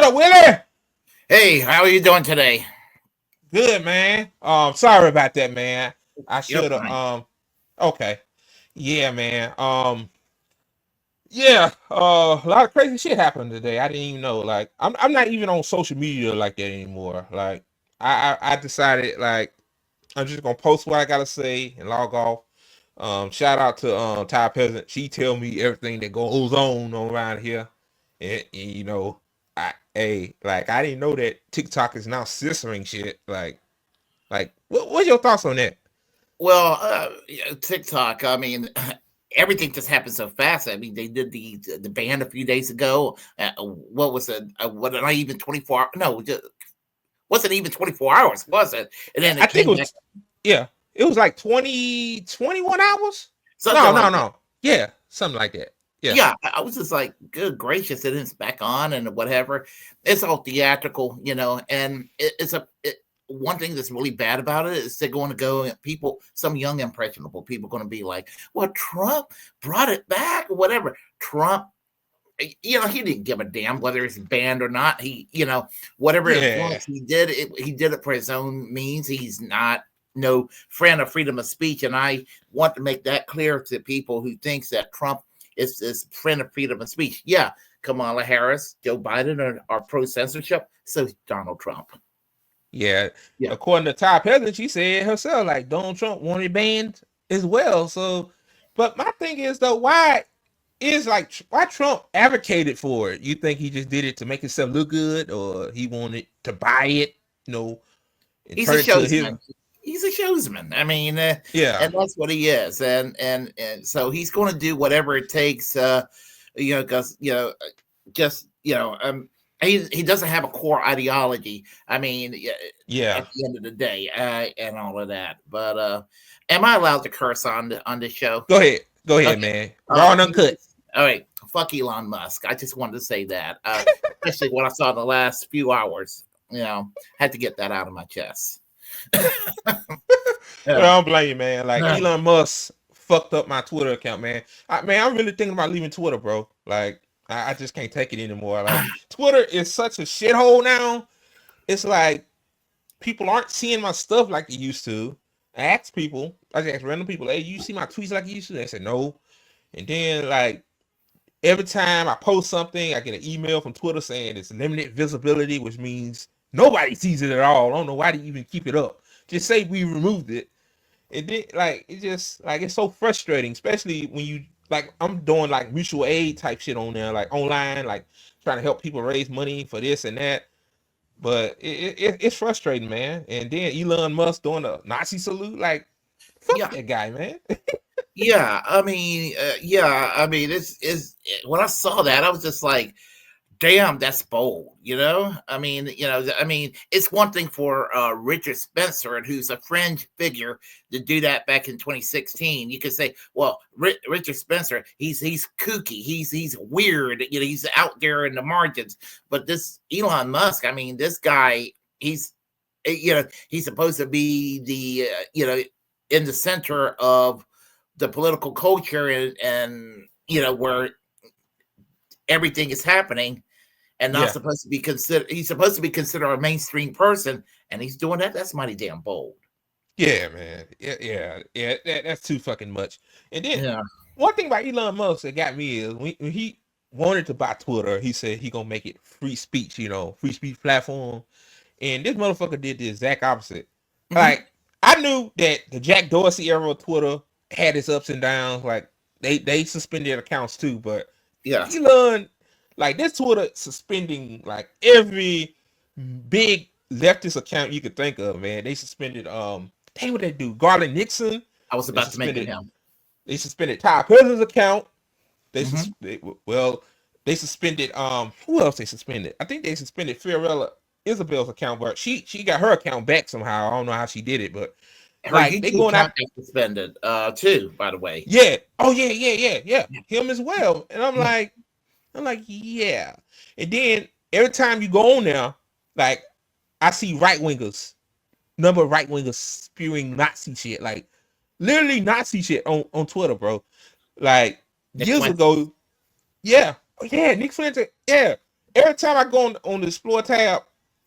up, Willie? Hey, how are you doing today? Good, man. Sorry about that, man. I You're should have. fine. Okay. Yeah, man. Yeah. A lot of crazy shit happened today. I didn't even know. Like, I'm not even on social media like that anymore. Like, I decided like I'm just gonna post what I gotta say and log off. Shout out to Ty Peasant. She tell me everything that goes on around here, and like I didn't know that TikTok is now censoring shit. Like what's your thoughts on that? Well, yeah, TikTok. I mean, everything just happened so fast. I mean, they did the ban a few days ago. What was it? What not even 24? No, just, wasn't even 24 hours, was it? And then I it think it came back was yeah, it was like 21 hours. something No, like no, that. no. Yeah, something like that. Yeah, Yeah, I was just like, good gracious, and it's back on and whatever. It's all theatrical, and one thing that's really bad about it is they're going to go people, some young impressionable people, going to be like, well, Trump brought it back or whatever. Trump, he didn't give a damn whether it's banned or not. Whatever yeah, influence he did it for his own means. He's not no friend of freedom of speech, and I want to make that clear to people who thinks that Trump is friend of freedom of speech. Yeah, Kamala Harris, Joe Biden are pro censorship. So Donald Trump. yeah. Yeah, According to Ty Peasant, she said herself like Donald Trump wanted banned as well. So, but my thing is though, why Trump advocated for it? You think he just did it to make himself look good, or he wanted to buy it, you know, and he's a turn it to his? showsman. He's a showsman. I mean, Yeah, and that's what he is. And so he's going to do whatever it takes. Because just he doesn't have a core ideology. I mean, yeah, yeah. at the end of the day, and all of that. But am I allowed to curse on this show? Go ahead, Okay. man. Raw and uncut. All right. Fuck Elon Musk. I just wanted to say that, especially what I saw in the last few hours. Had to get that out of my chest. I Yeah. don't blame you, man. Like Elon Musk fucked up my Twitter account, man. I'm really thinking about leaving Twitter, bro. Like, I just can't take it anymore. Like, Twitter is such a shithole now. It's like people aren't seeing my stuff like they used to. I just ask random people, hey, you see my tweets like you used to? They said no. And then like every time I post something, I get an email from Twitter saying it's limited visibility, which means nobody sees it at all. I don't know why they even keep it up. Just say we removed it. And then like it just like it's so frustrating, especially when you like I'm doing like mutual aid type shit on there, like online, like trying to help people raise money for this and that. But it's frustrating, man. And then Elon Musk doing a Nazi salute, like fuck Yeah. that guy, man. Yeah. I mean, yeah. I mean, when I saw that, I was just like, damn, that's bold. I mean, it's one thing for Richard Spencer, who's a fringe figure, to do that back in 2016. You could say, well, Richard Spencer, he's kooky, he's weird, he's out there in the margins. But this Elon Musk, I mean, this guy, he's supposed to be the in the center of the political culture, and where everything is happening, and not Yeah, supposed to be considered. He's supposed to be considered a mainstream person, and he's doing that. That's mighty damn bold. yeah, man. Yeah. That's too fucking much. And then Yeah. one thing about Elon Musk that got me is when he wanted to buy Twitter, he said he gonna make it free speech, free speech platform. And this motherfucker did the exact opposite. Hmm. Like I knew that the Jack Dorsey era of Twitter had its ups and downs. Like they suspended accounts too, but Yeah. Elon, like this Twitter suspending like every big leftist account you could think of, man. They suspended dang what they do. Garland Nixon. I was They about to mention suspended him. they suspended Ty Pearson's account. They, Hmm. sus- they well they suspended who else they suspended? I think they suspended Fiorella Isabel's account, but she got her account back somehow. I don't know how she did it, but Her like they YouTube going out. account got suspended, too. By the way. Yeah. Oh yeah. Him as well. And Yeah. I'm like, yeah. And then every time you go on there, like I see right wingers, number of right wingers spewing Nazi shit, like literally Nazi shit on Twitter, bro. Like Nick years Fuentes. ago, yeah, oh, yeah, Nick Fuentes, yeah. every time I go on the explore tab,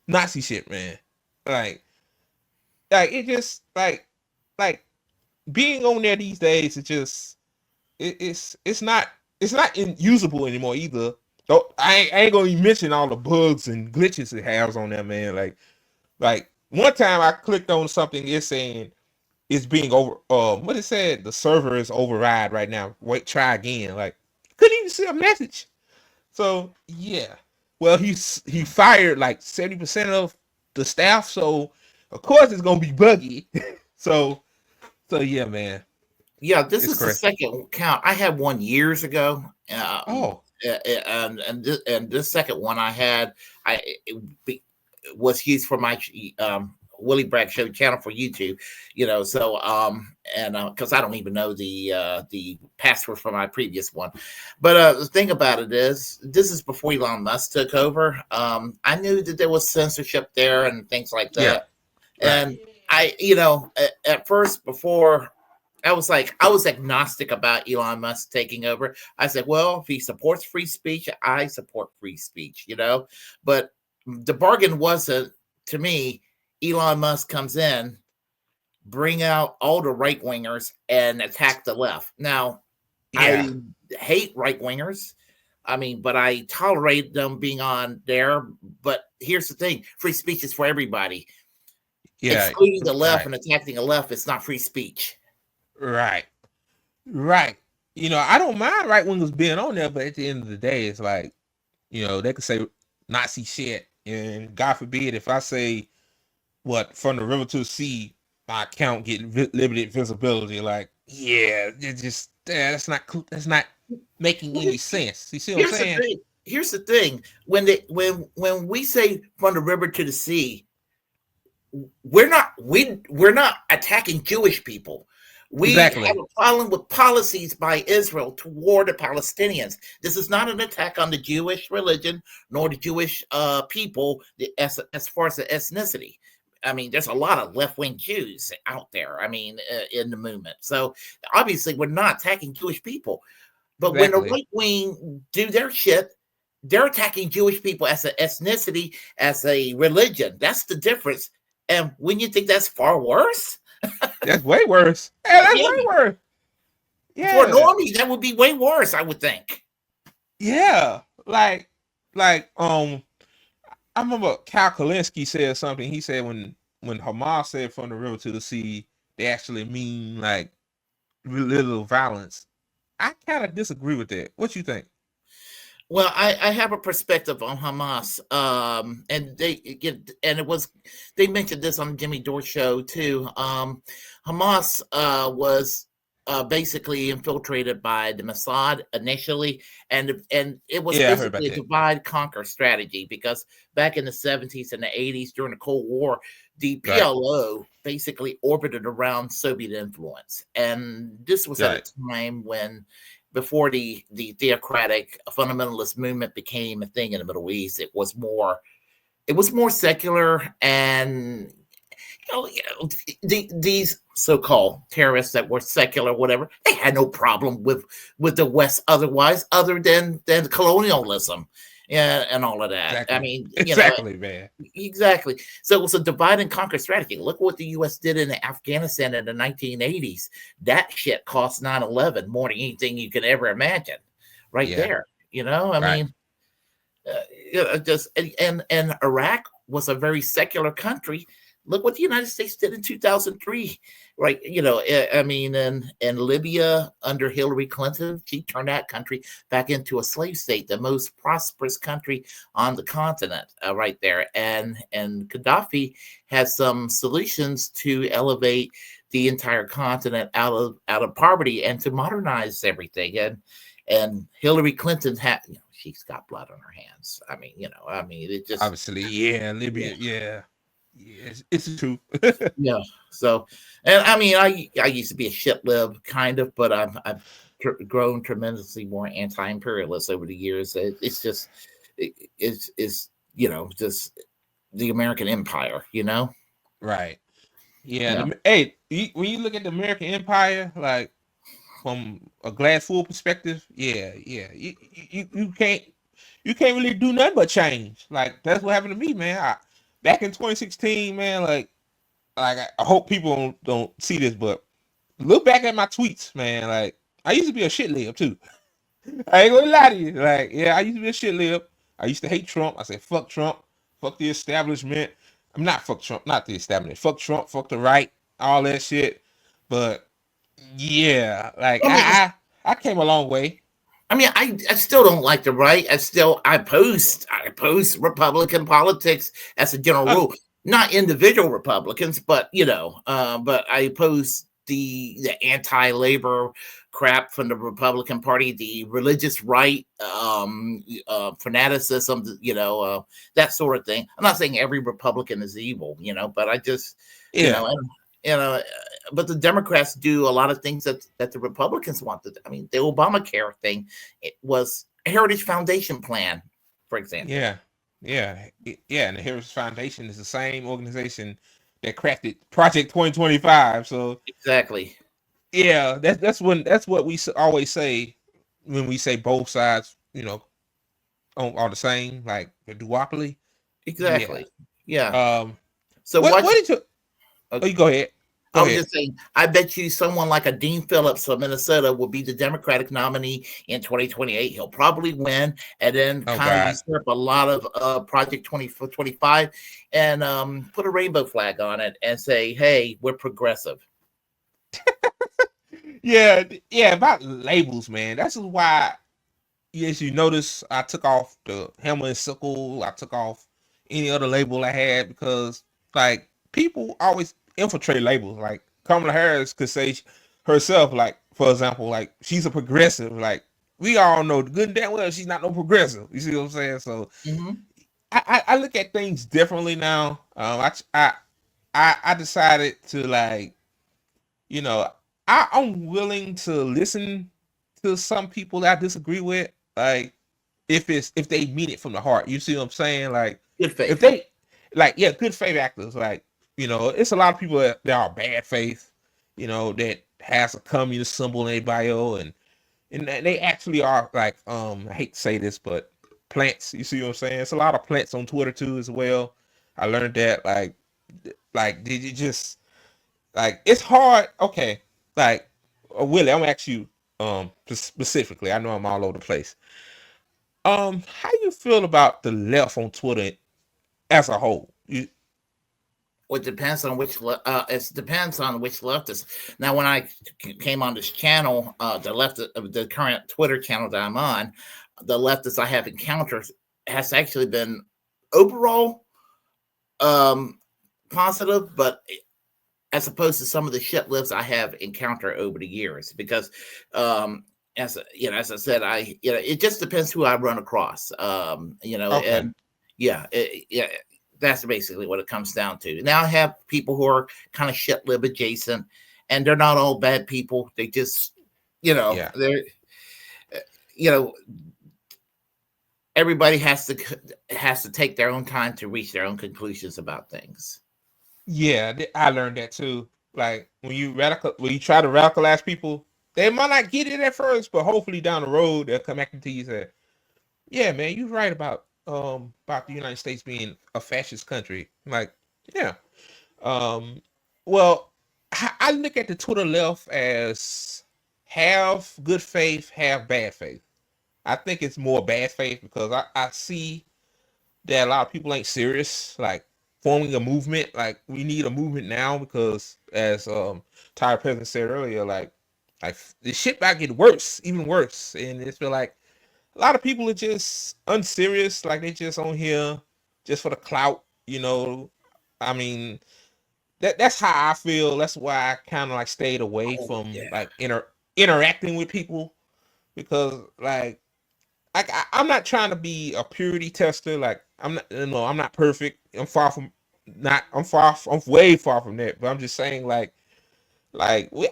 Nazi shit, man. Like, it just like being on there these days. It just it's not usable anymore either. Though I ain't gonna even mention all the bugs and glitches it has on there, man. Like one time I clicked on something, it's saying it's being over. What it said, the server is override right now. Wait, try again. Like, couldn't even see a message. So yeah, well he fired like 70% of the staff, so of course it's gonna be buggy. so yeah, man. Yeah, this It's is the crazy. second count. I had one years ago. Oh, And this second one I had, was used for my Willie Bragg Show channel for YouTube. So and because I don't even know the password for my previous one. But the thing about it is, this is before Elon Musk took over. I knew that there was censorship there and things like yeah. that. And I, at first, before I was agnostic about Elon Musk taking over. I said, well, if he supports free speech, I support free speech, But the bargain wasn't, to me, Elon Musk comes in, bring out all the right wingers and attack the left. Now, Yeah. I hate right wingers. But I tolerate them being on there. But here's the thing: free speech is for everybody. Yeah. Excluding the left and attacking the left is not free speech. Right. I don't mind right wingers being on there, but at the end of the day, it's like, they could say Nazi shit, and God forbid if I say what from the river to the sea, my account getting limited visibility. Like, yeah, that's not making any sense. You see what I'm saying? Here's the thing: when we say from the river to the sea, we're not attacking Jewish people. We have a problem with policies by Israel toward the Palestinians. This is not an attack on the Jewish religion nor the Jewish people as far as the ethnicity. There's a lot of left-wing Jews out there, in the movement. So obviously we're not attacking Jewish people. But when the right wing do their shit, they're attacking Jewish people as an ethnicity, as a religion. That's the difference. And when you think that's far worse? That's way worse. Hey, that's way worse. Yeah. For normie, that would be way worse, I would think. Yeah. Like I remember Cal Kalinske said something. He said when Hamas said from the river to the sea, they actually mean like little violence. I kind of disagree with that. What you think? Well, I have a perspective on Hamas, and they mentioned this on the Jimmy Dore show too. Hamas was basically infiltrated by the Mossad initially, and it was basically a divide conquer strategy, because back in the 70s and the 80s during the Cold War, the PLO basically orbited around Soviet influence, and this was at a time when, before the theocratic fundamentalist movement became a thing in the Middle East, it was more secular, and these so-called terrorists that were secular, whatever, they had no problem with the West otherwise, other than colonialism and all of that. Exactly. Man. Exactly. So it was a divide and conquer strategy. Look what the U.S. did in Afghanistan in the 1980s. That shit cost 9/11 more than anything you could ever imagine. There. And Iraq was a very secular country. Look what the United States did in 2003, right? And Libya under Hillary Clinton, she turned that country back into a slave state, the most prosperous country on the continent, right there. And Gaddafi has some solutions to elevate the entire continent out of poverty and to modernize everything. And Hillary Clinton had, she's got blood on her hands. It just obviously, Libya, yeah. It's true. Yeah. So, and I used to be a shit lib kind of, but I've grown tremendously more anti-imperialist over the years. It's just just the American empire, Right. Yeah. Hey, when you look at the American empire, like from a glass full perspective, you can't. you can't really do nothing but change. Like that's what happened to me, man. Back in 2016, man, like I hope people don't see this, but look back at my tweets, man. Like I used to be a shit lib too. I ain't gonna lie to you. Like, yeah, I used to be a shit lib. I used to hate Trump. I said, fuck Trump, fuck the establishment. I'm not fuck Trump, not the establishment. Fuck Trump, fuck the right, all that shit. But yeah, like I mean, I came a long way. I still don't like the right. I oppose Republican politics as a general Uh, rule. Not individual Republicans, but but I oppose the anti-labor crap from the Republican Party, the religious right, fanaticism, that sort of thing. I'm not saying every Republican is evil, but I just, yeah, you know, uh, but the Democrats do a lot of things that the Republicans want to. I mean, the Obamacare thing, it was a Heritage Foundation plan, for example. yeah, yeah. And the Harris Foundation is the same organization that crafted Project 2025. So Exactly. yeah, that's what we always say when we say both sides, are the same, like the duopoly. Yeah. Exactly. Yeah. Um. So What did you? Oh, okay. you go ahead. I Go was ahead. just saying, I bet you someone like a Dean Phillips of Minnesota will be the Democratic nominee in 2028. He'll probably win and then Oh kind of God. usurp a lot of Project 2025 and put a rainbow flag on it and say, hey, we're progressive. Yeah, yeah. About labels, man. That's why. Yes, you notice I took off the hammer and sickle. I took off any other label I had because, like, people always infiltrate labels. Like Kamala Harris could say herself, like, for example, like she's a progressive. Like we all know good and damn well she's not no progressive. You see what I'm saying? So Mm-hmm. I look at things differently now. I decided to like you know I'm willing to listen to some people that I disagree with. Like if they mean it from the heart. You see what I'm saying? Like Good if faith. they like good faith actors, like it's a lot of people that are bad faith, that has a communist symbol in their bio and they actually are like I hate to say this, but plants. You see what I'm saying? It's a lot of plants on Twitter too as well. I learned that did you just like it's hard. Okay, like Willie, I'm gonna ask you specifically. I know I'm all over the place. How you feel about the left on Twitter as a whole? Well, it depends on it depends on which leftist. Now, when I came on this channel, the current Twitter channel that I'm on, the leftists I have encountered has actually been overall um, positive, but as opposed to some of the shit lives I have encountered over the years, because as I said, it just depends who I run across. Okay. And yeah, that's basically what it comes down to. Now I have people who are kind of shit lib adjacent, and they're not all bad people. They just, Yeah. they're, you know, everybody has to take their own time to reach their own conclusions about things. Yeah, I learned that too. Like when you try to radicalize people, they might not get it at first, but hopefully down the road they'll come back to you and say, "Yeah, man, you're right about the United States being a fascist country." I'm like, yeah. Um, well, I look at the Twitter left as have good faith, have bad faith. I think it's more bad faith because I see that a lot of people ain't serious, like forming a movement. Like we need a movement now because, as Tyler President said earlier, like the shit about to get worse, even worse, and it's feel like a lot of people are just unserious. Like they just on here just for the clout. I mean that's how I feel. That's why I kind of like stayed away Oh from yeah. like interacting with people because I'm not trying to be a purity tester. Like I'm not perfect. I'm way far from that. But I'm just saying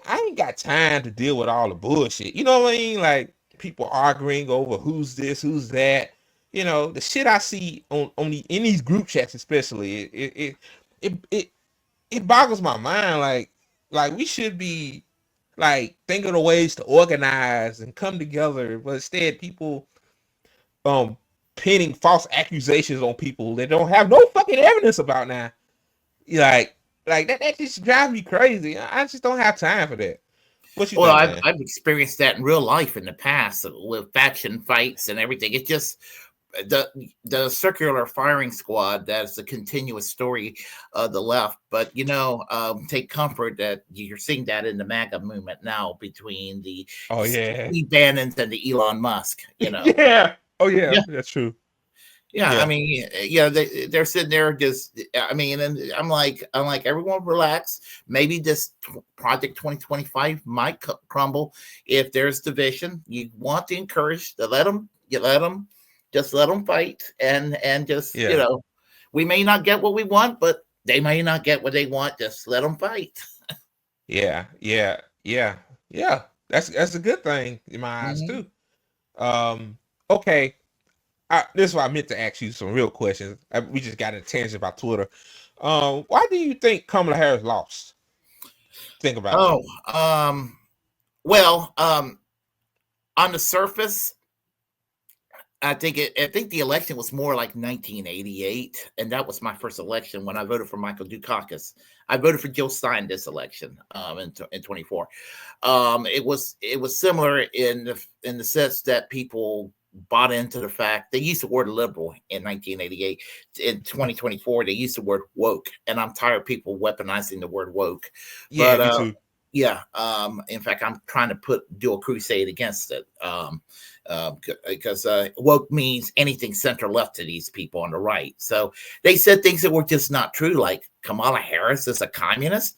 I ain't got time to deal with all the bullshit. You know what I mean? Like people arguing over who's this, who's that. The shit I see in these group chats, especially, it it boggles my mind. Like we should be like thinking of ways to organize and come together, but instead people um pinning false accusations on people that don't have no fucking evidence about now. That just drives me crazy. I just don't have time for that. What you Well, think, I've man? I've experienced that in real life in the past with faction fights and everything. It's just the circular firing squad. That's a continuous story of the left. But take comfort that you're seeing that in the MAGA movement now between the Oh yeah, Steve Bannons and the Elon Musk. yeah. Oh yeah, Yeah. that's true. Yeah, I Yeah, mean, they're sitting there just. I mean, and I'm like, everyone relax. Maybe this project 2025 might crumble if there's division. You want to encourage to let them. Just let them fight, and just yeah, we may not get what we want, but they may not get what they want. Just let them fight. yeah, yeah, yeah, yeah. That's a good thing in my eyes Mhm. too. Um, okay. This is why I meant to ask you some real questions. We just got in a tangent about Twitter. Why do you think Kamala Harris lost? Think about it. Oh, well, on the surface, I think the election was more like 1988, and that was my first election when I voted for Michael Dukakis. I voted for Jill Stein this election in 24. It was similar in the sense that people bought into the fact they used the word liberal in 1988. In 2024, they used the word woke, and I'm tired of people weaponizing the word woke. Yeah, But me too. yeah, in fact, I'm trying to do a crusade against it. Because woke means anything center left to these people on the right. So they said things that were just not true, like Kamala Harris is a communist.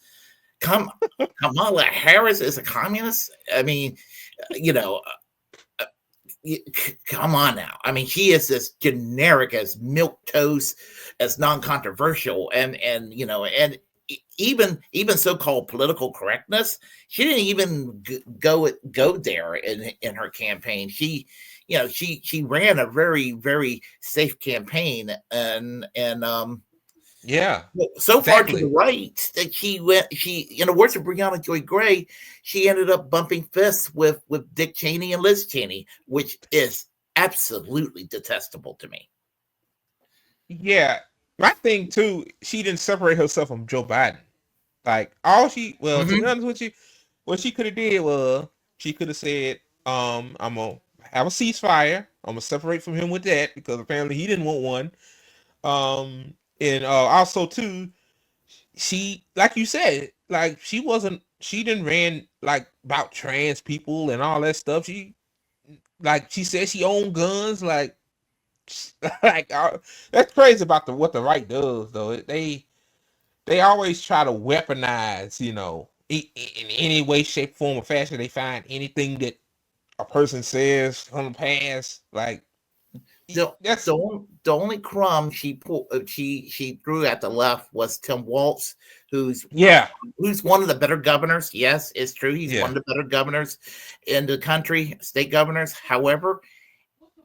Kamala Harris is a communist. I mean, you know, come on now. I mean, she is as generic as milk toast, as non-controversial, and even so-called political correctness. She didn't even go there in her campaign. She ran a very very safe campaign, and Yeah, so far to the exactly. right that she in the words of Breonna Joy Gray, she ended up bumping fists with Dick Cheney and Liz Cheney, which is absolutely detestable to me. Yeah, my thing too. She didn't separate herself from Joe Biden. Like all to be Mm-hmm. honest with you, what she could have did was she could have said, I'm gonna have a ceasefire. I'm gonna separate from him with that because apparently he didn't want one. And also too, she like you said, like she didn't ran like about trans people and all that stuff. She said she owned guns, like that's crazy about what the right does though. They always try to weaponize, in any way, shape, form, or fashion. They find anything that a person says from the past, like that's The only crumb she pulled, she threw at the left was Tim Walz, who's yeah, one of the better governors. Yes, it's true. He's one yeah, of the better governors in the country, state governors. However,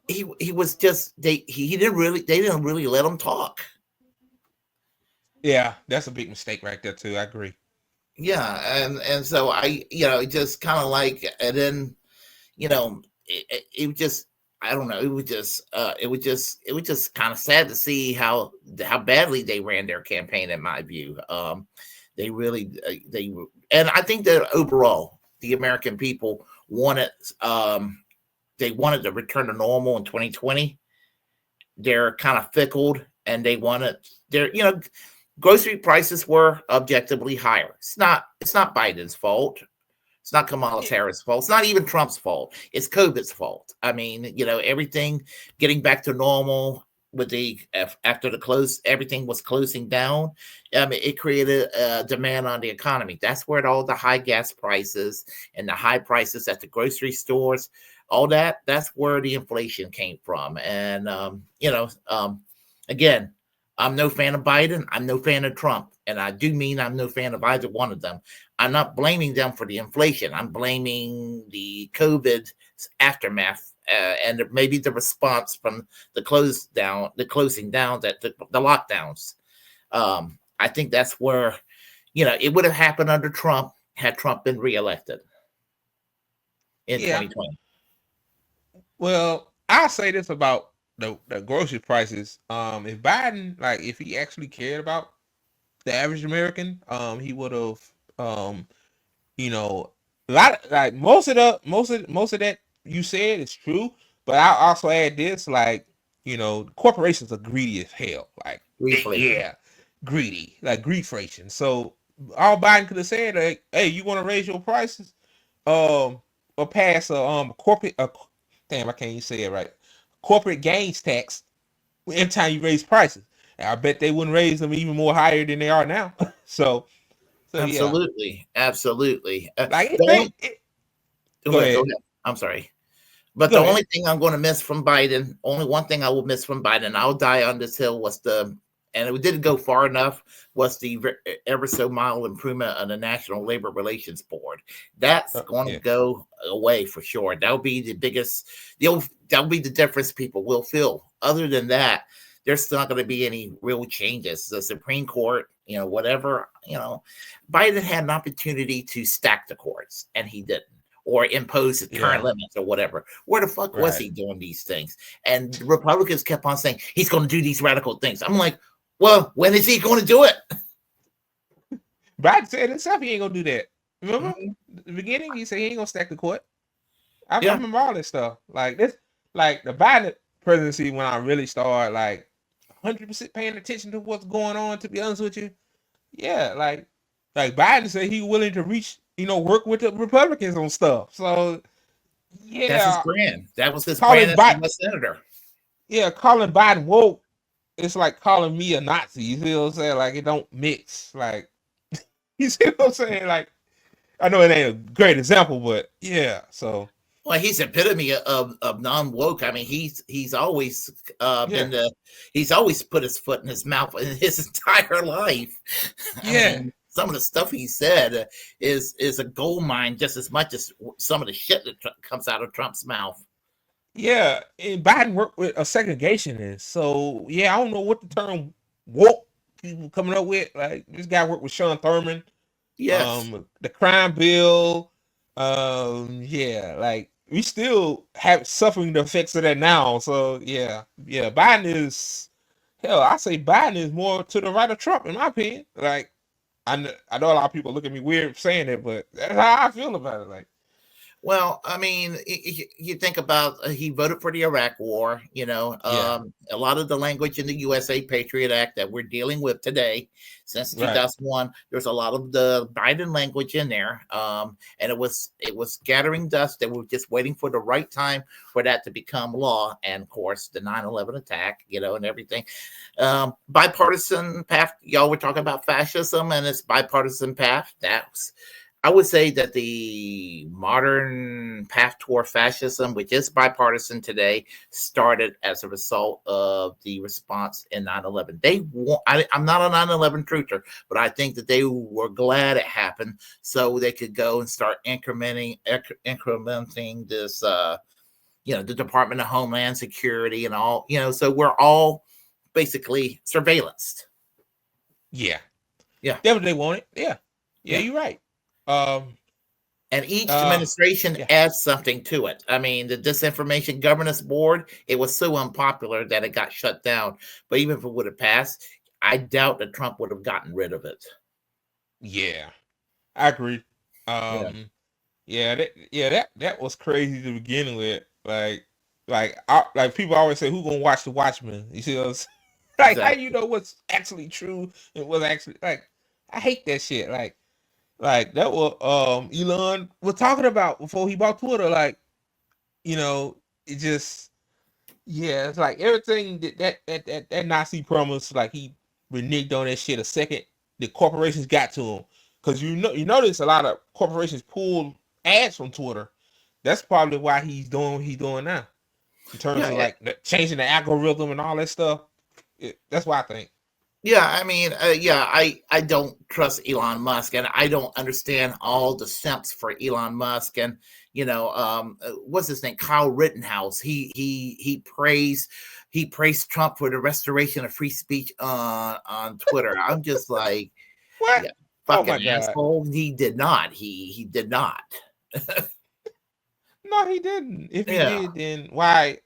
he was just he didn't really they didn't really let him talk. yeah. That's a big mistake right there too. I agree. Yeah, and so I just kind of like, and then it just, I don't know, it was just kind of sad to see how badly they ran their campaign, in my view. They really and I think that overall the American people wanted, they wanted to return to normal in 2020. They're kind of fickle, and they wanted their, grocery prices were objectively higher. It's not Biden's fault. It's not Kamala Harris' fault. It's not even Trump's fault. It's COVID's fault. I mean, everything getting back to normal with after the close, everything was closing down. I mean, it created a demand on the economy. That's where all the high gas prices and the high prices at the grocery stores, all that's where the inflation came from. And again, I'm no fan of Biden. I'm no fan of Trump. And I do mean I'm no fan of either one of them. I'm not blaming them for the inflation. I'm blaming the COVID aftermath, and maybe the response from the closing down, that the lockdowns. I think that's where, it would have happened under Trump had Trump been reelected in Yeah. 2020. Well, I'll say this about the grocery prices. If Biden, like, if he actually cared about the average American, he would have, you know, a lot of, like, most of that you said is true. But I'll also add this, like, corporations are greedy as hell. Like, Reflation. yeah, greedy, like greedflation. So all Biden could have said, like, hey, you want to raise your prices, um, or pass damn, I can't even say it right, corporate gains tax every time you raise prices. And I bet they wouldn't raise them even more higher than they are now. so yeah, Absolutely, absolutely. like The only, go go ahead, ahead. I'm sorry. But go the ahead. only thing I'm going to miss from Biden, only one thing I will miss from Biden, I'll die on this hill, was and it didn't go far enough, was the ever so mild improvement on the National Labor Relations Board. That's going to Yeah, go away for sure. That'll be the biggest, that'll be the difference people will feel. Other than that, there's not going to be any real changes. The Supreme Court, whatever, Biden had an opportunity to stack the courts, and he didn't, or impose the term yeah, limits or whatever. Where the fuck was right. he doing these things? And the Republicans kept on saying he's going to do these radical things. I'm like, well, when is he going to do it? Biden said himself he ain't gonna do that. Remember Mhm. the beginning? He said he ain't gonna stack the court. I Yeah, remember all this stuff. Like this, like the Biden presidency when I really started like 100% paying attention to what's going on. To be honest with you, yeah, like Biden said he willing to reach, work with the Republicans on stuff. So that's his yeah, brand. That was his brand calling as a Biden, U.S. senator. yeah, calling Biden woke. It's like calling me a Nazi. You see what I'm saying? Like it don't mix. Like you see what I'm saying? Like I know it ain't a great example, but yeah. So Well, he's epitome of non woke. I mean, he's always yeah, he's always put his foot in his mouth in his entire life. I yeah, mean, some of the stuff he said is a gold mine just as much as some of the shit that comes out of Trump's mouth. yeah. And Biden worked with a segregationist. So yeah, I don't know what the term woke people coming up with. Like this guy worked with Sean Thurman, Yes. the crime bill. Yeah, like we still have suffering the effects of that now. So yeah, yeah. Biden is hell. I say Biden is more to the right of Trump in my opinion. Like I know a lot of people look at me weird saying it, but that's how I feel about it. Like Well, I mean, you think about he voted for the Iraq War. yeah, A lot of the language in the USA Patriot Act that we're dealing with today, since right. 2001, there's a lot of the Biden language in there, and it was gathering dust. They were just waiting for the right time for that to become law. And of course, the 9/11 attack, and everything. Bipartisan path. Y'all were talking about fascism and its bipartisan path. I would say that the modern path toward fascism, which is bipartisan today, started as a result of the response in 9/11. I'm not a 9/11 truther, but I think that they were glad it happened so they could go and start incrementing this, the Department of Homeland Security and all, so we're all basically surveillanced. Yeah. Yeah. That's what they wanted. Yeah. Yeah, Yeah. you're right. Um And each uh administration yeah. adds something to it. I mean, the Disinformation Governance Board, it was so unpopular that it got shut down. But even if it would have passed, I doubt that Trump would have gotten rid of it. Yeah. I agree. Yeah, That was crazy to begin with. Like people always say who gonna watch the Watchmen? You see what I'm saying? Like how you exactly. know what's actually true and what's actually like I hate that shit. Like that was Elon was talking about before he bought Twitter. Like, it just yeah, it's like everything that Nazi promised, like he reneged on that shit a second the corporations got to him. Cause you notice a lot of corporations pull ads from Twitter. That's probably why he's doing what he's doing now. In terms Yeah, of like changing the algorithm and all that stuff. That's what I think. yeah. I mean, I don't trust Elon Musk, and I don't understand all the simps for Elon Musk. And what's his name? Kyle Rittenhouse. He praised Trump for the restoration of free speech on Twitter. I'm just like, What? yeah, Oh fucking my god. asshole. He did not. He did not. No, he didn't. If he Yeah. did, then why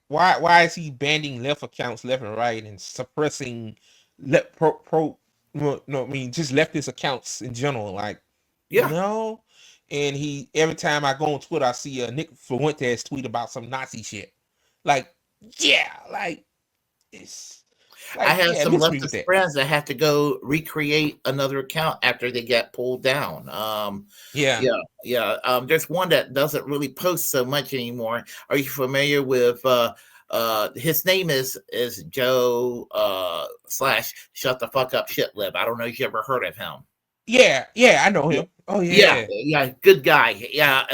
is he banning left accounts left and right and suppressing no, I mean just leftist accounts in general? Like, Yeah. no. And he every time I go on Twitter, I see a Nick Fuentes tweet about some Nazi shit. Like, yeah, like it's I like have yeah, some miss me with leftist that. friends that have to go recreate another account after they get pulled down. Yeah. Yeah, yeah. There's one that doesn't really post so much anymore. Are you familiar with his name is Joe slash shut the fuck up shit lib. I don't know if you ever heard of him. Yeah, I know Yeah. him. Oh Yeah, yeah. yeah, good guy. Yeah,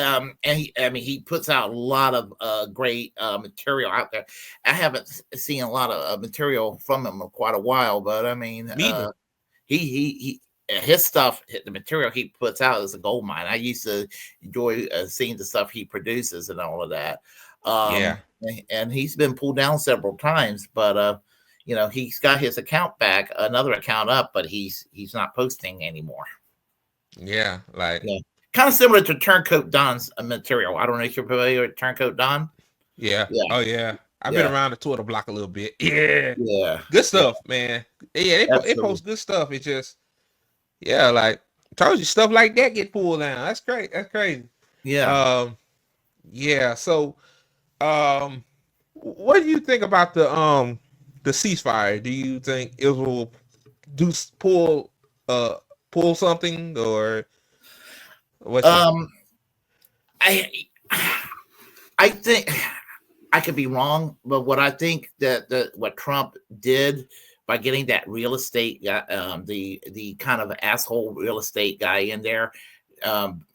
and I mean, he puts out a lot of great material out there. I haven't seen a lot of material from him in quite a while, but I mean, Me either. his stuff, the material he puts out is a gold mine. I used to enjoy seeing the stuff he produces and all of that. Yeah. And he's been pulled down several times, but he's got his account back, another account up, but he's not posting anymore. Yeah. Like Yeah, kind of similar to Turncoat Don's material. I don't know if you're familiar with Turncoat Don. yeah. Yeah, Oh yeah. I've been yeah, around the Twitter block a little bit. Yeah. yeah, Good yeah. stuff, man. Yeah, they Absolutely. post good stuff. It just yeah, like told you stuff like that get pulled down. That's great. That's crazy. Yeah. Um yeah, so um what do you think about the ceasefire? Do you think it will do uh pull something or what you Um, I I think I could be wrong, but what I think that what Trump did by getting that real estate guy, the kind of asshole real estate guy in there,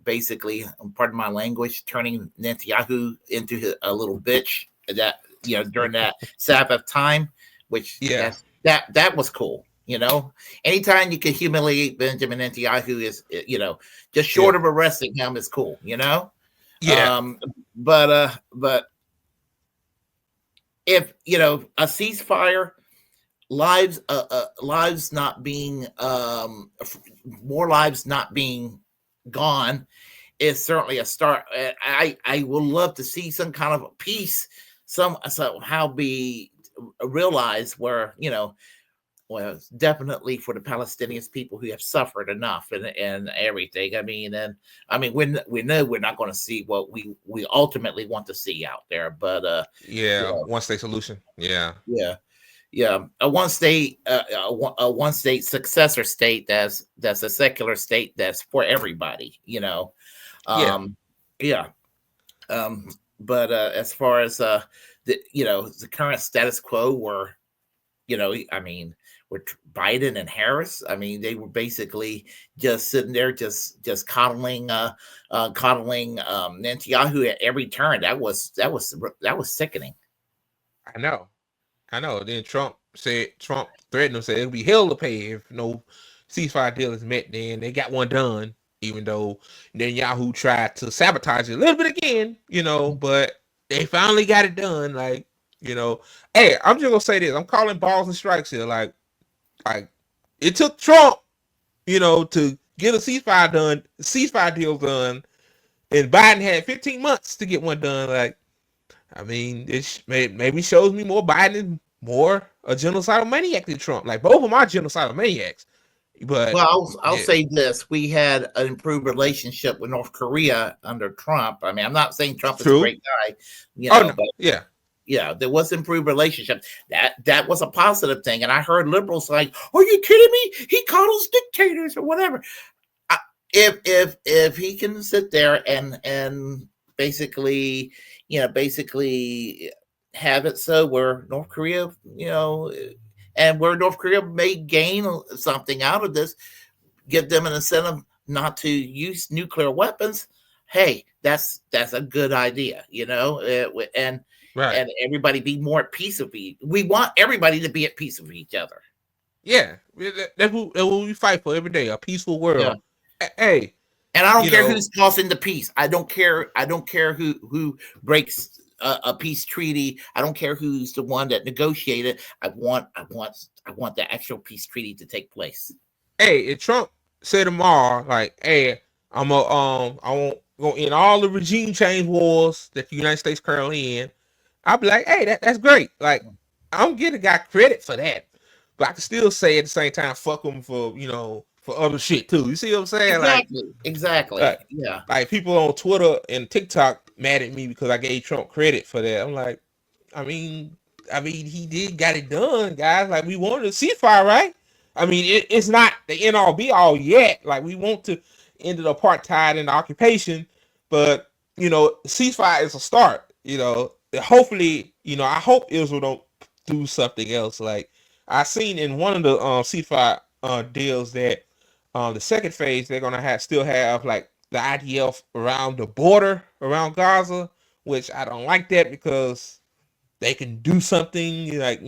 basically, pardon my language, turning Netanyahu into a little bitch that during that Sabbath time, which yeah. that was cool. Anytime you can humiliate Benjamin Netanyahu is just Yeah. short of arresting him is cool. Yeah. But if a ceasefire, lives not being more lives not being gone is certainly a start. I would love to see some kind of peace somehow be realized where well, definitely for the Palestinians people who have suffered enough and everything. We know we're not going to see what we ultimately want to see out there, but Yeah. One state solution. Yeah. yeah, yeah, a one state successor state that's a secular state that's for everybody. Yeah. Um, yeah, but as far as the current status quo, where with Biden and Harris, they were basically just sitting there, just coddling Netanyahu at every turn. That was sickening. I know. I know. Then Trump threatened them, said it'll be hell to pay if no ceasefire deal is met. Then they got one done, even though Netanyahu tried to sabotage it a little bit again, but they finally got it done. Like, hey, I'm just gonna say this. I'm calling balls and strikes here. Like it took Trump, to get a ceasefire deal done, and Biden had 15 months to get one done. Like, it maybe shows me more Biden is more a genocidal maniac than Trump. Like, both of them are genocidal maniacs. But Well, I'll yeah, say this: we had an improved relationship with North Korea under Trump. I'm not saying Trump is a true. great guy, Oh no, but yeah, yeah, there was improved relationship. That was a positive thing. And I heard liberals like, "Are you kidding me? He coddles dictators or whatever." If he can sit there and basically have it so where North Korea, and where North Korea may gain something out of this, give them an incentive not to use nuclear weapons. Hey, that's a good idea, and right, everybody be more at peace with each. We want everybody to be at peace with each other. yeah. That's what we fight for every day—a peaceful Yeah. world. Hey, And I don't care who's causing the peace. I don't care who breaks a peace treaty. I don't care who's the one that negotiated. I want the actual peace treaty to take place. hey, if Trump said tomorrow, like, hey, I gonna end all the regime change wars that the United States currently in. I'll be like, hey, that's great. Like, I'm giving a guy credit for that, but I can still say at the same time, fuck him for for other shit too. You see what I'm saying? Exactly. Like, Yeah. like people on Twitter and TikTok mad at me because I gave Trump credit for that. I'm like, I mean, he did got it done, guys. Like, we wanted a ceasefire, right? I mean, it's not the end all be all yet. Like, we want to end the apartheid and the occupation, but ceasefire is a start. Hopefully, I hope Israel don't do something else. Like, I seen in one of the ceasefire deals that the second phase they're gonna still have like the IDF around the border around Gaza, which I don't like that because they can do something like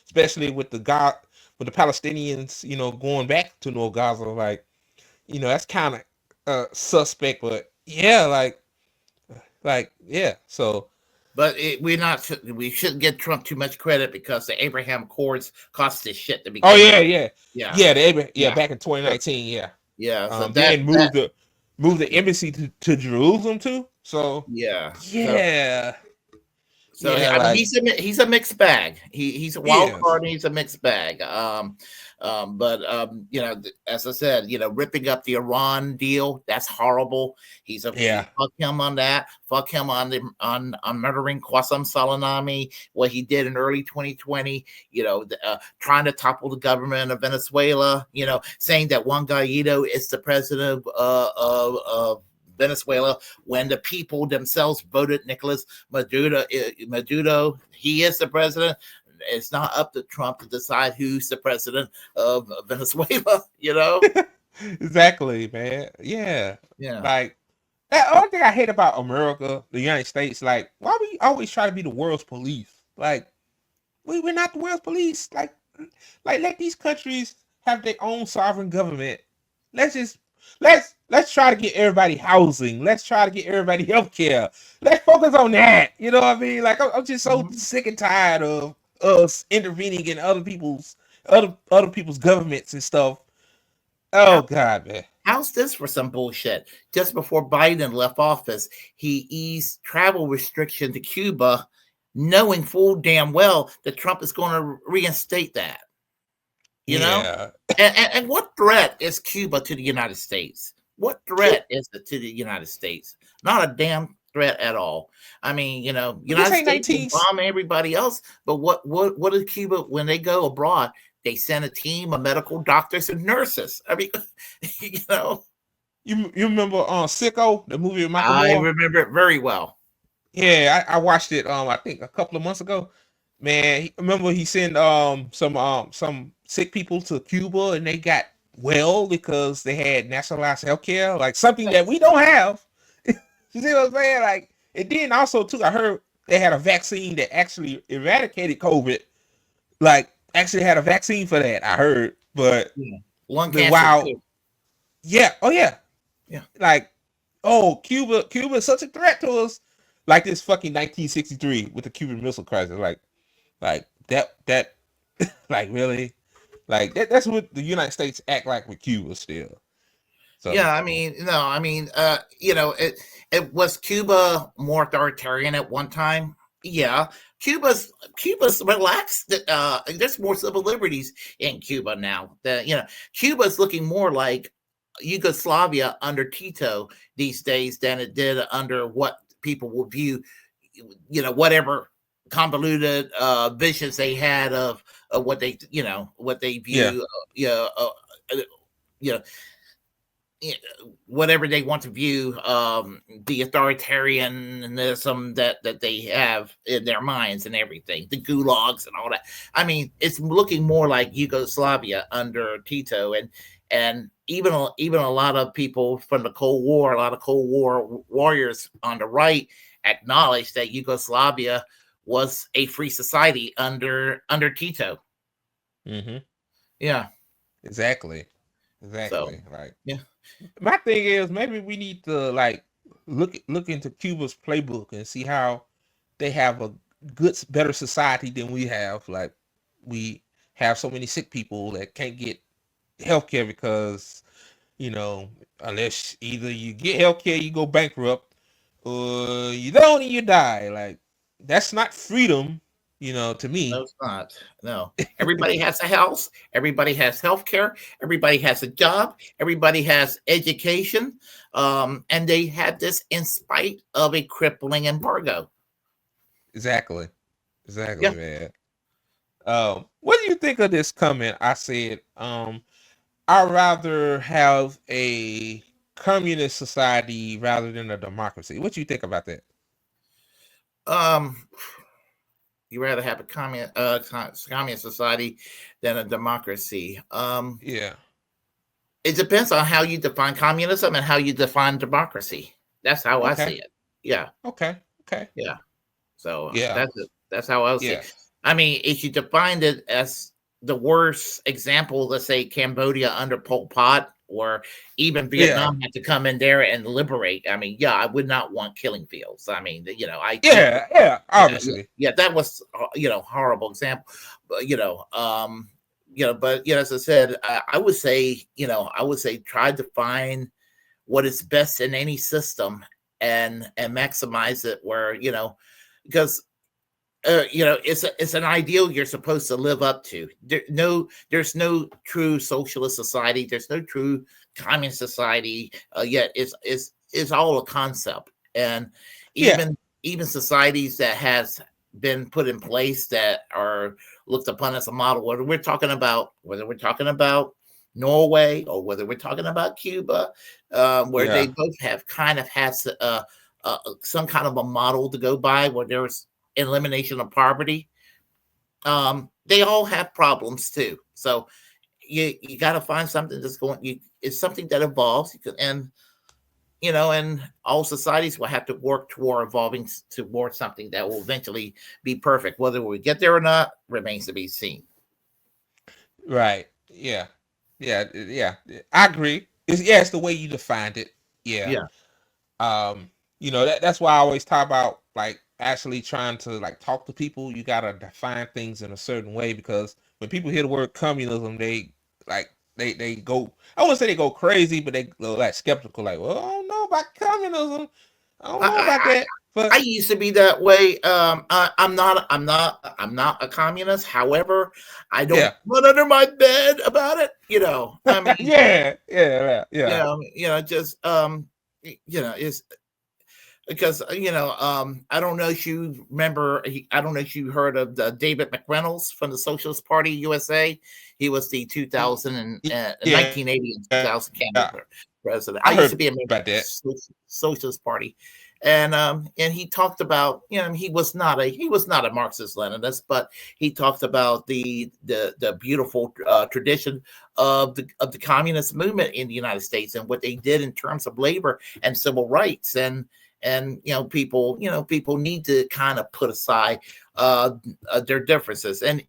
especially with with the Palestinians going back to North Gaza, like that's kind of suspect, but yeah, yeah, so. But we shouldn't give Trump too much credit because the Abraham Accords cost this shit to begin Oh yeah, with. yeah, Yeah, yeah. yeah, Back in so, 2019, yeah. yeah. So Then that move the embassy to Jerusalem too. So yeah. yeah, So yeah, I mean, like he's a mixed bag. He's a wild yes, card. And he's a mixed bag. But as I said, ripping up the Iran deal, that's horrible. yeah, Fuck him on that. Fuck him on murdering Qasem Soleimani. What he did in early 2020. Trying to topple the government of Venezuela. Saying that Juan Guaido is the president of Venezuela when the people themselves voted Nicolas Maduro. He is the president. It's not up to Trump to decide who's the president of Venezuela. exactly, man. Yeah, Yeah. like that. Only thing I hate about America, the United States, like why we always try to be the world's police. Like we're not the world's police. Like let these countries have their own sovereign government. Let's just let's try to get everybody housing. Let's try to get everybody health care. Let's focus on that. You know what I mean? Like I'm just so sick and tired of us intervening in other people's governments and stuff. Oh God, man. How's this for some bullshit? Just before Biden left office, he eased travel restriction to Cuba, knowing full damn well that Trump is going to reinstate that. Yeah. And what threat is Cuba to the United States? What threat is it to the United States? Not a damn threat at all. I mean, United States can bomb everybody else, but what is Cuba when they go abroad? They send a team of medical doctors and nurses. I mean, You remember Sicko, the movie with Michael Moore? I remember it very well. Yeah, I watched it I think a couple of months ago. Man, remember he sent some sick people to Cuba and they got well because they had nationalized healthcare, like something that we don't have. You see what I'm saying? Like, and then also too, I heard they had a vaccine that actually eradicated COVID. Like, actually had a vaccine for that. I heard, but lung cancer. Wow. Yeah. Oh yeah. Yeah. Like, oh, Cuba is such a threat to us. Like this fucking 1963 with the Cuban Missile Crisis. Like that. Like really. Like that's what the United States act like with Cuba still. So. Yeah, I mean, it was Cuba more authoritarian at one time. Yeah, Cuba's relaxed. There's more civil liberties in Cuba now. Cuba's looking more like Yugoslavia under Tito these days than it did under what people will view, whatever convoluted visions they had of what they view, whatever they want to view, the authoritarianism that they have in their minds and everything, the gulags and all that. I mean, it's looking more like Yugoslavia under Tito, and even a lot of people from the Cold War, a lot of Cold War warriors on the right acknowledge that Yugoslavia was a free society under Tito. Mm-hmm. Yeah. Exactly. So, right. Yeah. My thing is maybe we need to like look into Cuba's playbook and see how they have a better society than we have. Like we have so many sick people that can't get healthcare because you know, unless either you get healthcare, you go bankrupt, or you don't and you die. Like that's not freedom, to No, me. it's not. No. Everybody has a house. Everybody has health care. Everybody has a job. Everybody has education. And they had this in spite of a crippling embargo. Exactly, Yeah. exactly, man. What do you think of this comment? I said, I'd rather have a communist society rather than a democracy. What do you think about that? Um, you rather have a communist society than a democracy. Yeah. It depends on how you define communism and how you define democracy. That's how I Okay. see it. Yeah. Okay. Okay. Yeah. So Yeah. that's how I see Yeah. it. I mean, if you defined it as the worst example, let's say Cambodia under Pol Pot, or even Yeah. Vietnam had to come in there and liberate. I mean, yeah, I would not want killing fields. I mean, Yeah. Yeah. yeah, Obviously. yeah, that was horrible example, but but as I said, I would say try to find what is best in any system and maximize it where because it's an ideal you're supposed to live up to. There's no true socialist society. There's no true communist society. Yet it's all a concept, and Yeah. even societies that has been put in place that are looked upon as a model. Whether we're talking about Norway or whether we're talking about Cuba, where they Yeah. both have kind of has some kind of a model to go by, where there's elimination of poverty. They all have problems too. So you got to find something that's going. It's something that evolves, and all societies will have to work toward evolving towards something that will eventually be perfect. Whether we get there or not remains to be seen. Right. Yeah. Yeah. Yeah. I agree. It's the way you defined it. Yeah. Yeah, That's why I always talk about like actually trying to like talk to people. You gotta define things in a certain way because when people hear the word communism, they like they go. I wouldn't say they go crazy, but they go like skeptical. Like, well, I don't know about communism. I don't know about I, that. I But used to be that way. I'm not a communist. However, I don't yeah, run under my bed about it. I mean, yeah, yeah, yeah, just it's because I don't know if you remember. I don't know if you heard of David McReynolds from the Socialist Party USA. He was the 2000 and yeah, 1980 and yeah. 2000 candidate president. I I used to heard be a member about of the that. Socialist Party, and he talked about he was not a Marxist Leninist, but he talked about the beautiful tradition of the communist movement in the United States and what they did in terms of labor and civil rights, and people need to kind of put aside their differences and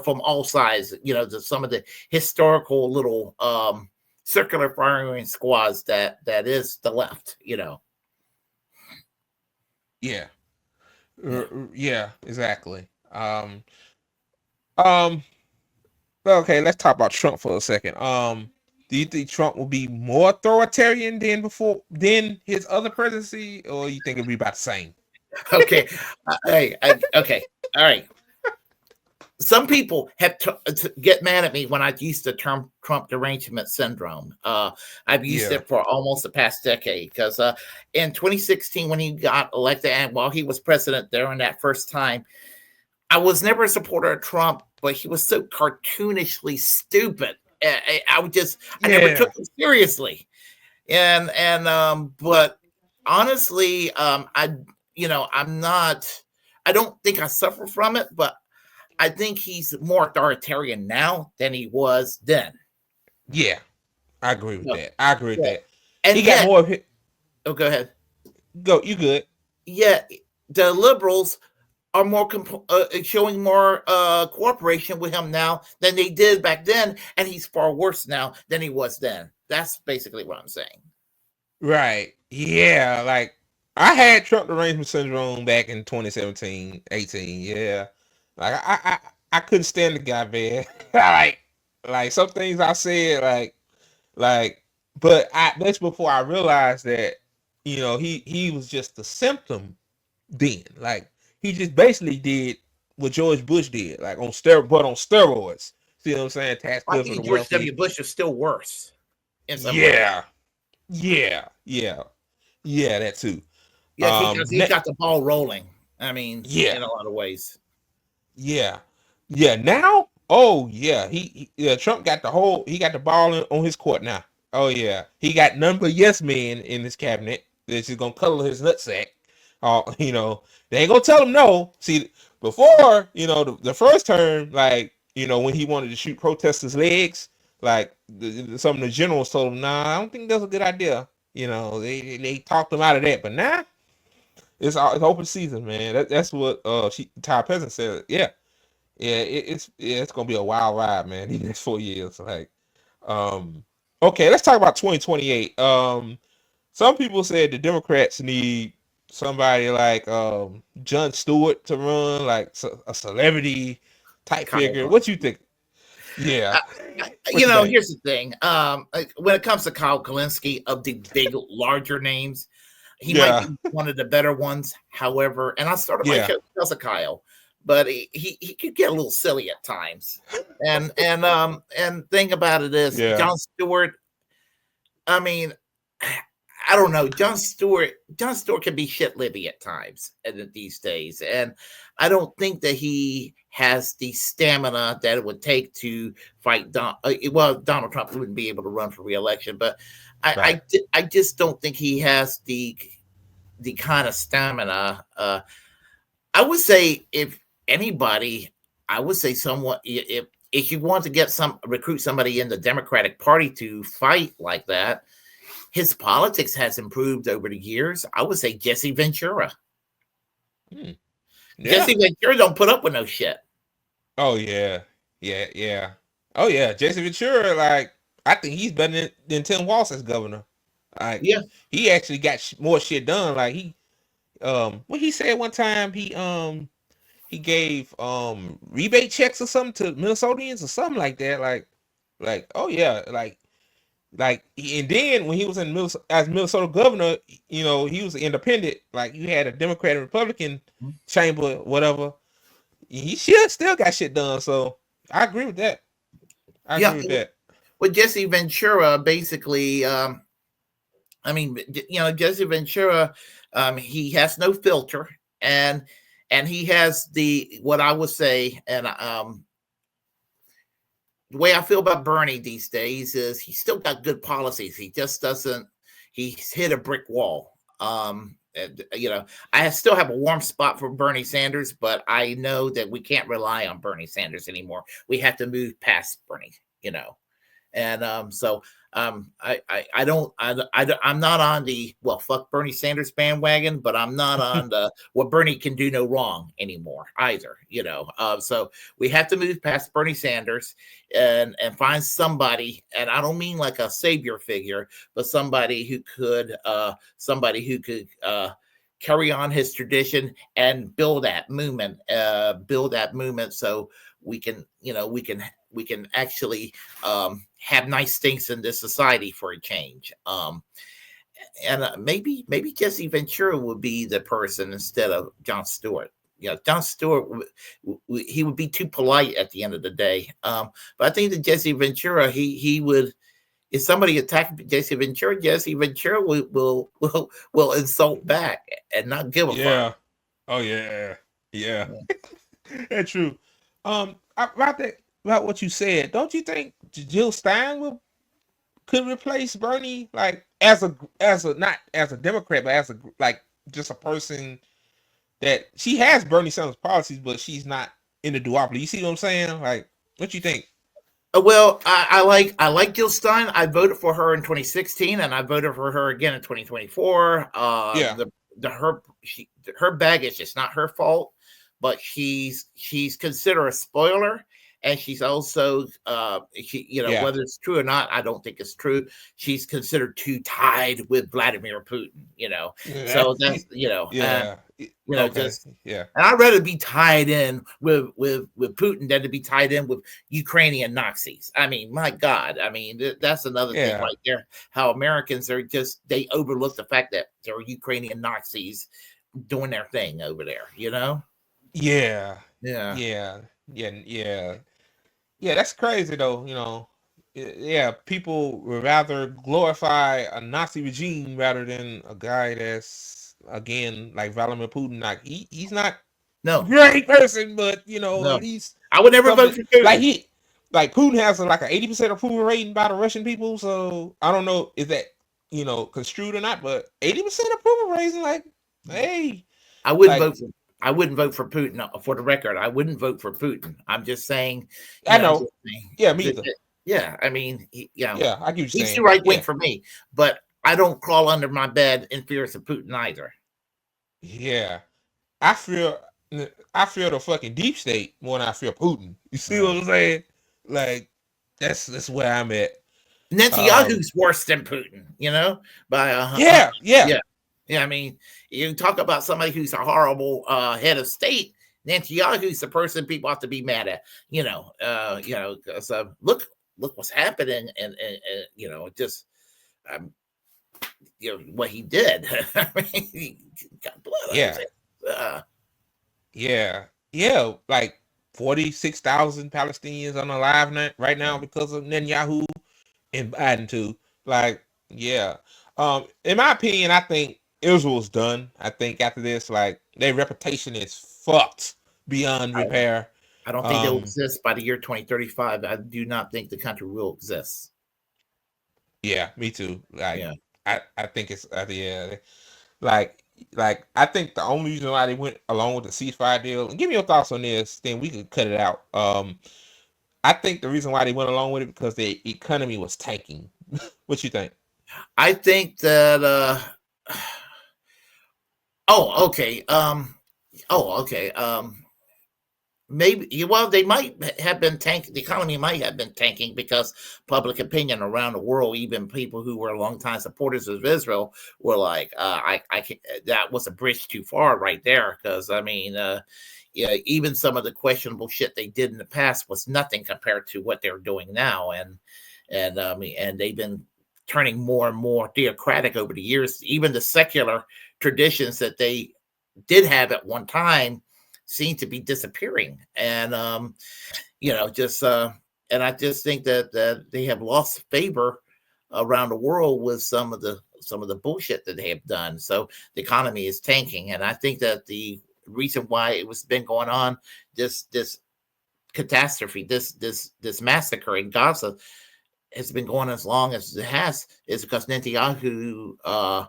from all sides, some of the historical little circular firing squads that is the left. Yeah, Yeah. yeah, exactly. Um, okay, let's talk about Trump for a second. Do you think Trump will be more authoritarian than his other presidency, or you think it'll be about the same? Okay. Okay. All right. Some people have to get mad at me when I used the term Trump derangement syndrome. I've used Yeah. it for almost the past decade because in 2016, when he got elected and while he was president during that first time, I was never a supporter of Trump, but he was so cartoonishly stupid. I never took Yeah. him seriously. But honestly, I'm not. I don't think I suffer from it, but I think he's more authoritarian now than he was then. Yeah. I agree with No, that. I agree with yeah. that. He And got yet, more of it. oh, go ahead. Go, you good. Yet the liberals are showing more cooperation with him now than they did back then, and he's far worse now than he was then. That's basically what I'm saying. Right. Yeah. Like I had Trump derangement syndrome back in 2017, 18. Yeah. Like I couldn't stand the guy, man. like some things I said, like but that's before I realized that, you know, he was just a symptom then. Like he just basically did what George Bush did, like on steroids. See what I'm saying? Tax I cuts for the think George wealthy. W. Bush is still worse in some ways. Yeah, yeah, yeah, yeah. That too. Yeah, because he got the ball rolling. I mean, Yeah, in a lot of ways. yeah, yeah. Now, oh yeah, yeah. Trump got he got the ball on his court now. Oh yeah, he got none but yes men in his cabinet that's just gonna cuddle his nutsack. You know, they ain't gonna tell him no. See, before, you know, the first term, like, you know, when he wanted to shoot protesters' legs, like some of the generals told him, nah, I don't think that's a good idea. You know, they talked him out of that. But now it's open season, man. That's what Ty Peasant said. Yeah, yeah, it's gonna be a wild ride, man. These next 4 years, like, um, okay, let's talk about 2028. Some people said the Democrats need somebody like Jon Stewart to run, like a celebrity type figure. Kyle. What you think? Yeah, what You you know, think? here's the thing. When it comes to Kyle Kalinske, of the big, larger names, he might Yeah, be one of the better ones. However, and I started my yeah, show because of Kyle, but he could get a little silly at times. And thing about it is, yeah, Jon Stewart. I mean, I don't know. Jon Stewart can be shit libby at times these days, and I don't think that he has the stamina that it would take to fight Donald Trump wouldn't be able to run for reelection, but right, I just don't think he has the kind of stamina. I would say if anybody, I would say someone if you want to recruit somebody in the Democratic Party to fight like that, his politics has improved over the years. I would say Jesse Ventura. yeah. Jesse Ventura don't put up with no shit. Oh yeah, yeah, yeah. Oh yeah, Jason Ventura. Like, I think he's better than Tim Walz as governor. Like, Yeah, he actually got more shit done. Like what he said one time, he gave rebate checks or something to Minnesotans or something like that. Like oh yeah, and then when he was in as Minnesota governor, you know, he was independent. Like, you had a Democrat and Republican chamber, whatever. He still got shit done. So I agree with that. I yeah. agree with that. With Jesse Ventura, basically, I mean, you know, Jesse Ventura, he has no filter, and he has what I would say, and the way I feel about Bernie these days is he's still got good policies. He just doesn't. He's hit a brick wall. You know, I still have a warm spot for Bernie Sanders, but I know that we can't rely on Bernie Sanders anymore. We have to move past Bernie. You know, and so I'm not on the fuck Bernie Sanders bandwagon, but I'm not on the Bernie can do no wrong anymore either. You know, so we have to move past Bernie Sanders and find somebody, and I don't mean like a savior figure, but somebody who could carry on his tradition and build that movement, so we can, you know, we can actually have nice things in this society for a change. And maybe Jesse Ventura would be the person instead of Jon Stewart. You know, Jon Stewart, he would be too polite at the end of the day. But I think that Jesse Ventura, he would. If somebody attacked Jesse Ventura will insult back and not give a fuck. Oh yeah. Yeah. That's true. About what you said, don't you think Jill Stein could replace Bernie, like as a not as a Democrat, but as a just a person that she has Bernie Sanders policies, but she's not in the duopoly. You see what I'm saying? Like, what you think? Well, I like Jill Stein. I voted for her in 2016, and I voted for her again in 2024. Yeah. Her baggage is not her fault, but she's considered a spoiler, and she's also whether it's true or not, I don't think it's true. She's considered too tied with Vladimir Putin. You know, so that's yeah. You know, Okay. just Yeah. and I'd rather be tied in with Putin than to be tied in with Ukrainian Nazis. I mean, my God. I mean, that's another thing Yeah. right there. How Americans are just they overlook the fact that there are Ukrainian Nazis doing their thing over there. You know? Yeah. Yeah. Yeah. Yeah. Yeah. Yeah. That's crazy though. Yeah. People would rather glorify a Nazi regime rather than a guy that's again like Vladimir Putin. Like he's not No, great person, but no. at least I would never something vote for like Putin. Putin has like an 80% approval rating by the Russian people. So I don't know is that construed or not, but 80% approval rating, like, hey, I wouldn't like vote for. I wouldn't vote for Putin. For the record, I wouldn't vote for Putin. I'm just saying, I I'm know, just saying yeah, me either. yeah. I mean, Yeah, I get what you're he's too saying. right wing Yeah, for me, but I don't crawl under my bed in fear of Putin either. yeah. I feel I feel the fucking deep state more than I feel Putin. You see what I'm saying? Like that's where I'm at. Netanyahu's worse than Putin, by Yeah, yeah. yeah. Yeah, I mean, you talk about somebody who's a horrible head of state. Netanyahu's the person people have to be mad at, because look what's happening, and just what he did. I mean, he got blood on his Yeah. hands. Yeah. Like 46,000 Palestinians on alive right now because of Netanyahu and Biden too. Like, yeah. In my opinion, I think Israel's done. I think after this, like, their reputation is fucked beyond repair. I don't think they'll exist by the year 2035. I do not think the country will exist. Yeah, me too. Like, Yeah. I think it's yeah. Like I think the only reason why they went along with the ceasefire deal, and give me your thoughts on this, then we could cut it out. I think the reason why they went along with it because the economy was tanking. What you think? I think that oh, okay. Maybe they might have been tanking. The economy might have been tanking because public opinion around the world, even people who were longtime supporters of Israel, were like, I can, that was a bridge too far right there. Because I mean, yeah, even some of the questionable shit they did in the past was nothing compared to what they're doing now, and they've been turning more and more theocratic over the years. Even the secular traditions that they did have at one time seem to be disappearing, and and I just think that they have lost favor around the world with some of the bullshit that they have done. So the economy is tanking, and I think that the reason why it was been going on, this catastrophe, this massacre in Gaza has been going as long as it has, is because Netanyahu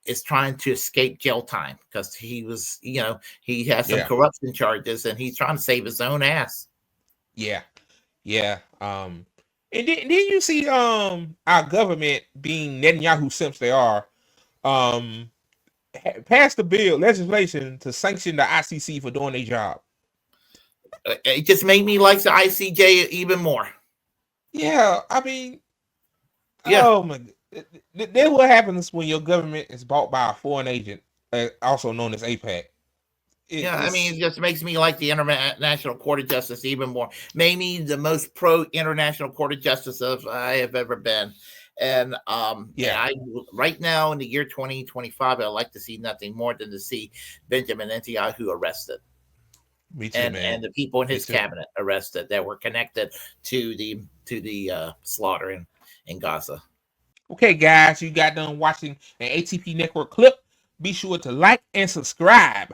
is trying to escape jail time because he was, he has some corruption charges and he's trying to save his own ass. Yeah. And then you see our government, being Netanyahu simps they are, passed the bill legislation to sanction the ICC for doing their job. It just made me like the ICJ even more. Yeah, I mean, oh my. Then what happens when your government is bought by a foreign agent, also known as AIPAC? I mean, it just makes me like the International Court of Justice even more. Made me the most pro International Court of Justice I have ever been. And right now in the year 2025, I'd like to see nothing more than to see Benjamin Netanyahu arrested. Me too, and, man. And the people in his cabinet arrested that were connected to the slaughter in Gaza. Okay, guys, you got done watching an ATP Network clip. Be sure to like and subscribe.